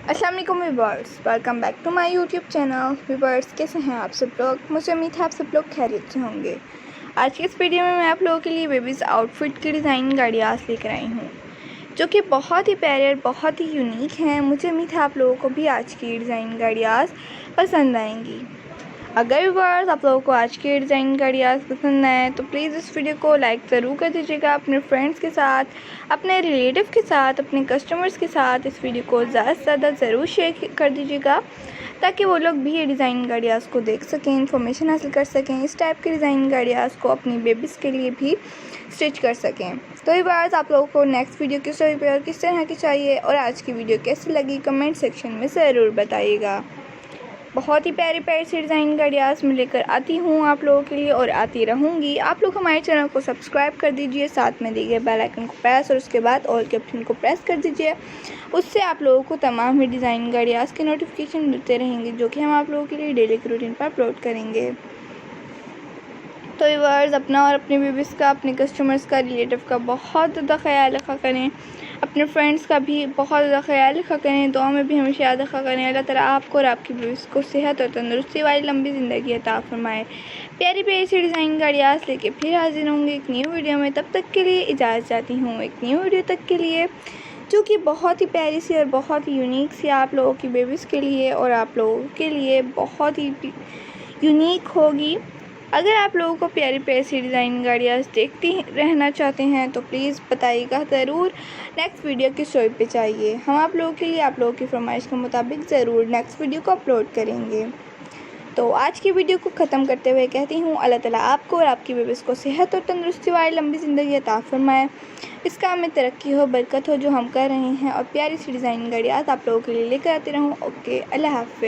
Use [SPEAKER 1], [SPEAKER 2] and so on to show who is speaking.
[SPEAKER 1] अस्सलाम वालेकुम viewers, welcome back to my YouTube channel. Viewers, कैसे हैं आप सब लोग? मुझे उम्मीद है आप सब लोग खैरियत से होंगे। आज की इस वीडियो में मैं आप लोगों के लिए बेबीज़ आउटफिट की डिज़ाइन गाड़ियास लेकर आई हूँ, जो कि बहुत ही प्यारे और बहुत ही यूनिक हैं। मुझे उम्मीद है आप लोगों को भी आज की डिज़ाइन गाड़ियास पसंद आएंगी। अगर व्यूअर्स आप लोगों को आज की डिज़ाइन गाड़ियास पसंद आए तो प्लीज़ इस वीडियो को लाइक ज़रूर कर दीजिएगा। अपने फ्रेंड्स के साथ, अपने रिलेटिव के साथ, अपने कस्टमर्स के साथ इस वीडियो को ज़्यादा से ज़्यादा ज़रूर शेयर कर दीजिएगा, ताकि वो लोग भी ये डिज़ाइन गाड़ियास को देख सकें, इन्फॉर्मेशन हासिल कर सकें, इस टाइप की डिज़ाइन गाड़ियास को अपनी बेबीज़ के लिए भी स्टिच कर सकें। तो व्यूअर्स, आप लोगों को नेक्स्ट वीडियो किस तरह पे और किस तरह की चाहिए और आज की वीडियो कैसी लगी कमेंट सेक्शन में ज़रूर बताइएगा। बहुत ही प्यारी प्यारी सी डिज़ाइन गाड़ियास मैं लेकर आती हूँ आप लोगों के लिए और आती रहूँगी। आप लोग हमारे चैनल को सब्सक्राइब कर दीजिए, साथ में दिए गए बेल आइकन को प्रेस और उसके बाद ऑल के ऑप्शन को प्रेस कर दीजिए। उससे आप लोगों को तमाम ही डिज़ाइन गाड़ियास के नोटिफिकेशन मिलते रहेंगे, जो कि हम आप लोगों के लिए डेली के रूटीन पर अपलोड करेंगे। तो व्यूअर्स, अपना और अपने बेबीज़ का, अपने कस्टमर्स का, रिलेटिव का बहुत ज़्यादा ख्याल रखा करें। अपने फ्रेंड्स का भी बहुत ज़्यादा ख्याल रखा करें। दुआ में भी हमेशा याद रखा करें अल्लाह ताला आपको और आपकी बेबीज़ को सेहत और तंदुरुस्ती वाली लंबी ज़िंदगी अता फरमाए। प्यारी प्यारी सी डिज़ाइन गाड़ियास लेके फिर हाजिर होंगे एक न्यू वीडियो में। तब तक के लिए इजाज़त चाहती हूँ, एक न्यू वीडियो तक के लिए, जो कि बहुत ही प्यारी सी और बहुत ही यूनिक सी आप लोगों की बेबीज़ के लिए और आप लोगों के लिए बहुत ही यूनिक होगी। अगर आप लोगों को प्यारी प्यारी सी डिज़ाइन गाड़ियास देखती रहना चाहते हैं तो प्लीज़ बताइएगा ज़रूर नेक्स्ट वीडियो किस शो पे चाहिए। हम आप लोगों के लिए आप लोगों की फरमाइश के मुताबिक ज़रूर नेक्स्ट वीडियो को अपलोड करेंगे। तो आज की वीडियो को ख़त्म करते हुए कहती हूँ अल्लाह ताला आपको और आपकी बेबीज़ को सेहत और तंदुरुस्ती वाली लंबी ज़िंदगी अता फरमाए। इस काम में तरक्की हो, बरकत हो जो हम कर रहे हैं, और प्यारी सी डिज़ाइन गाड़ियास आप लोगों के लिए लेकर आती रहूँ। ओके, अल्लाह हाफ़िज़।